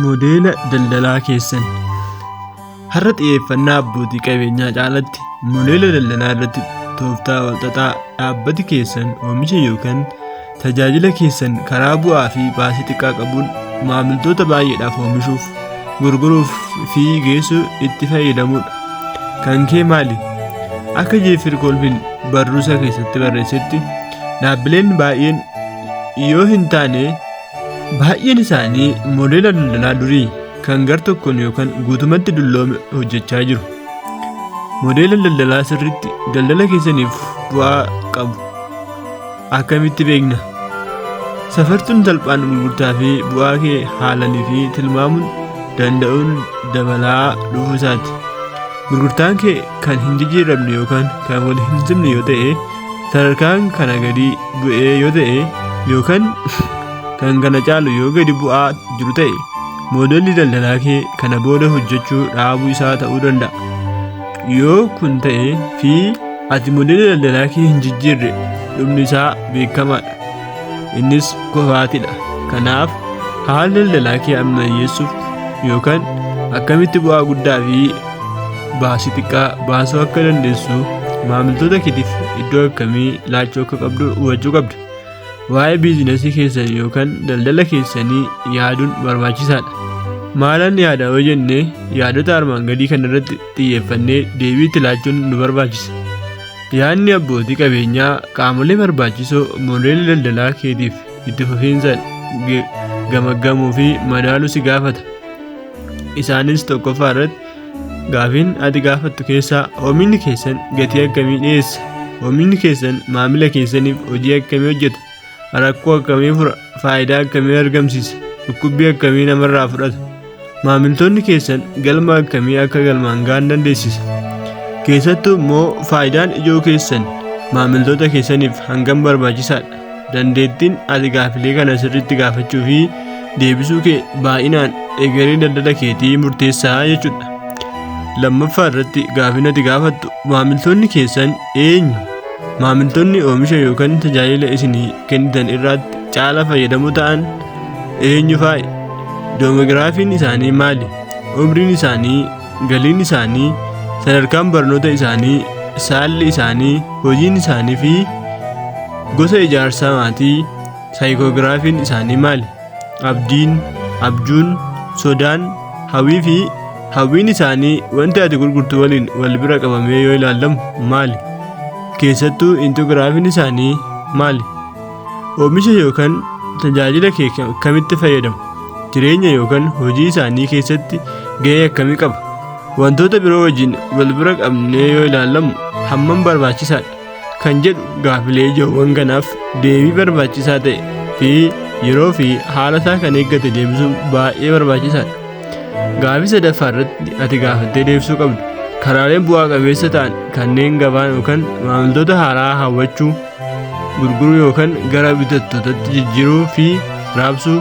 Modeela daldalaa keessan. Har'a xiyyeeffannaa abbootii qabeenyaa caalatti modeela daldalaa irratti tooftaa walxaxaa dhaabbati keessan oomisha yookaan tajaajila keessan karaa bu'aa fi baasii xiqqaa qabuun maamiltoota baay'eedhaaf oomishuuf, gurguruuf fi geessuu itti fayyadamudha. Kan kee maali? Akka Jeefir Kolfin barruusa keessatti barreessetti dhaabbileen baay'een yoo hin taane baay'een isaanii modeela daldalaa durii kan gar tokkoon yookaan guutumatti dulloome hojjechaa jiru. Modeela daldalaa sirriitti daldala keessaniif bu'aa qabu akkamitti beekna? Safartuun salphaan gurgurtaa fi bu'aa kee haalanii fi tilmaamuun danda'uun dabalaa dhufuu isaati. Gurgurtaan kee kan hin jijjiiramne yookaan kan wal hin simne yoo ta'e, sadarkaan kana gadi bu'ee yoo ta'e yookaan kan kana caalu yoo gadi bu'aa jiru ta'e, modeelli daldalaa kee kana booda hojjechuu dhaabuu isaa ta'uu danda'a. Yoo kun ta'e fi ati modeela daldalaa kee hin jijjiirre, dhumni isaa beekamaadha. Innis kofaatidha. Kanaaf haala daldalaa kee ammayyeessuuf yookaan akkamitti bu'aa guddaa fi baasii xiqqaa baasuu akka dandeessu maamiltoota keetiif iddoo akkamii laachuu akka qabdu hubachuu qabda. Waa'ee biizinasii keessanii yookaan daldala keessanii yaaduun barbaachisaadha. Maalan yaada yoo jenne yaadota armaan gadii kana irratti xiyyeeffannee deebii itti laachuun nu barbaachisa. Yaadni abbootii qabeenyaa qaamolee barbaachisoo modeela daldalaa keetiif itti fufiinsaan gamaggamuu fi madaaluu si gaafata. Isaanis tokkoffaa irratti gaafiin ati gaafattu keessaa oomishni keessan gatii akkamii dhiyeessa? Oomishni keessan maamila keessaniif hojii akkamii hojjeta? Rakkoo akkamii fura? Faayidaa akkamii argamsiisa? Dhukkubbii akkamii namarraa fudhata? Maamiltoonni keessan galma akkamii akka galmaan ga'an dandeessisa? Keessattuu immoo faayidaan ijoo keessan maamiltoota keessaniif hangam barbaachisaadha? Dandeettiin ati gaafilee kana sirriitti gaafachuu fi deebisuu kee baay'inaan egeree daldala keetii murteessaa jechuudha. Lammaffaa irratti gaafin ati gaafattu maamiltoonni keessan eenyu? Maamiltoonni oomisha yookaan tajaajila isinii kennitan irratti caala fayyadamoo ta'an eenyu faa'i? Deemogiraafiin isaanii maali? Umriin isaanii, galiin isaanii, sadarkaan barnoota isaanii, saalli isaanii, hojiin isaanii fi gosa ijaarsaa maatii. Saayikoogiraafiin isaanii maali? Abdiin, abjuun, sodaan, hawwii fi hawwiin isaanii wanti ati gurgurtu waliin wal bira qabamee yoo ilaalamu maali? Keessattuu intogiraafiin isaanii maali? Oomisha yookaan tajaajila kee akkamitti fayyadamu? Jireenya yookaan hojii isaanii keessatti gahee akkamii qaba? Wantoota biroo wajjin wal bira qabnee yoo ilaalamu hammam barbaachisaadha? Kan jedhu gaafilee ijoowwan kanaaf deebii barbaachisaa ta'e fi yeroo fi haala isaa kan eeggate deebisuun baay'ee barbaachisaadha. Gaafii sadaffaa irratti ati gaafattee deebisuu qabdu karaaleen bu'aa qabeessa ta'an kanneen gabaan yookaan maamiltoota haaraa hawwachuu, gurguruu yookaan gara bitattootaatti jijjiiruu fi raabsuu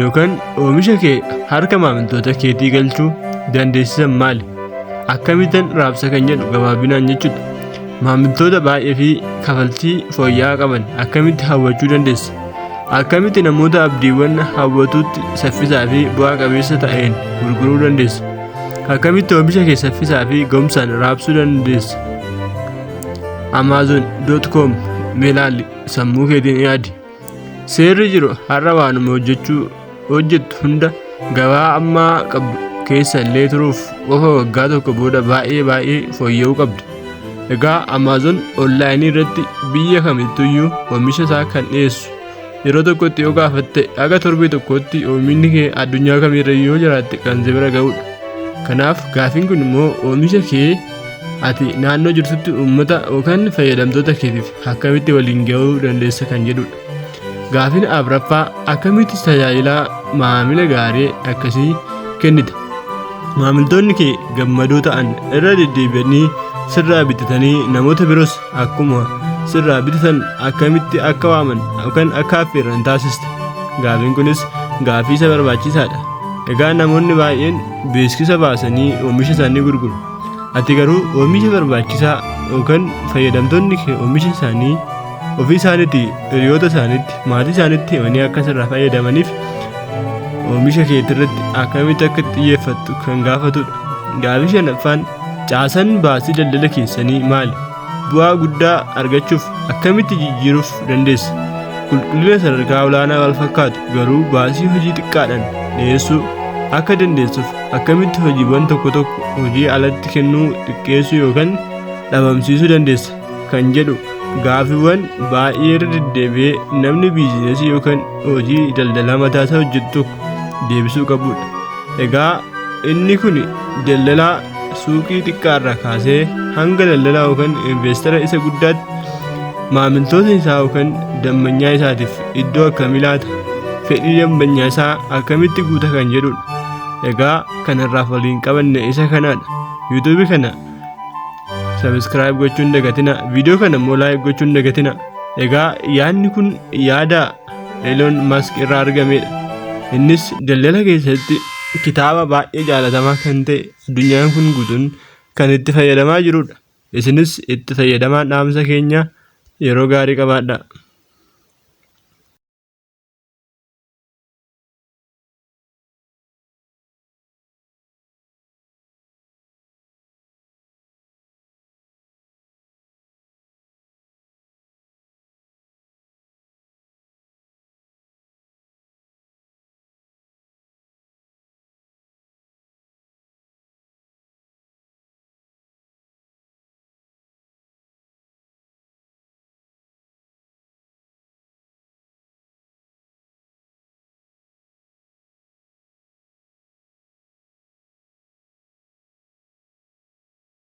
yookaan oomisha kee harka maamiltoota keetii galchuu dandeessisan maali? Akkamittan raabsa kan jedhu gabaabinaan jechuudha. Maamiltoota baay'ee fi kafaltii fooyya'aa qaban akkamitti hawwachuu dandeessa? Akkamitti namoota abdiiwwan hawwatuutti saffisaa fi bu'aa qabeessa ta'een gurguruu dandeessa? Akkamitti oomisha kee saffisaa fi gomsaan raabsuu dandeessa? Amazon.com meelaalli sammuu keetiin yaadi. Seerri jiru har'a waanuma hojjettu hunda gabaa ammaa qabdu keessa illee turuuf qofa waggaa tokko booda baay'ee fooyya'uu qabdi. Egaa Amazon onlaayinii irratti biyya kamittuyyuu oomisha isaa kan dhiyeessu. Yeroo tokkotti yoo gaafatte aga torbee tokkotti oomishni kee addunyaa kamirra yoo jiraatte kan si bira ga'udha. Kanaaf gaafiin kun immoo oomisha kee ati naannoo jirtutti uummata yookaan fayyadamtoota keetiif akkamitti waliin ga'uu dandeessa kan jedhudha. Gaafiin afuraffaa akkamitti tajaajila maamila gaarii akkasii kennita? Maamiltoonni kee gammadoo ta'an irra deddeebi'anii sirraa bitatanii namoota biroos akkuma sirraa bitatan akkamitti akka waaman yookaan akka affeeran taasista? Gaafiin kunis gaafii isa barbaachisaadha. Egaa namoonni baay'een beeksisa baasanii oomisha isaanii gurguru. Ati garuu oomisha barbaachisaa yookaan fayyadamtoonni kee oomisha isaanii ofii isaaniitti, hiriyoota isaaniitti, maatii isaaniitti himanii akka sirraa fayyadamaniif oomisha keetirratti akkamitti akka xiyyeeffattu kan gaafatudha. Gaaffii shanaffaan caasaan baasii daldala keessanii maali? Bu'aa guddaa argachuuf akkamitti jijjiiruuf dandeessa? Qulqullina sadarkaa olaanaa wal fakkaatu garuu baasii hojii xiqqaadhaan dhiyeessuu akka dandeessuuf akkamitti hojiiwwan tokko hojii alatti kennuu xiqqeessuu yookaan dhabamsiisuu dandeessa kan jedhu gaaffiiwwan baay'ee irra deddeebi'ee namni biizinesii yookaan hojii daldalaa mataasaa hojjetu tokko deebisuu qabudha. Egaa inni kun daldalaa suuqii xiqqaarraa kaasee hanga daldalaa yookaan investara isa guddaatti maamiltoota isaa yookaan dambanyaa isaatiif iddoo akkamii laata? Fedhii dambanyaa isaa akkamitti guuta kan jedhudha. Egaa kanarraaf waliin qabanne isa kanadha. YouTube kana subscribe gochuun dagatina, viidiyoo kana immoo like gochuun dagatina. Egaa yaadni kun yaada Elon Musk irraa argamedha. Innis daldala keessatti kitaaba baay'ee jaalatamaa kan ta'e addunyaan kun guutuun kan itti fayyadamaa jirudha. Isinis itti fayyadamaa dhaamsa keenya yeroo gaarii qabaadha.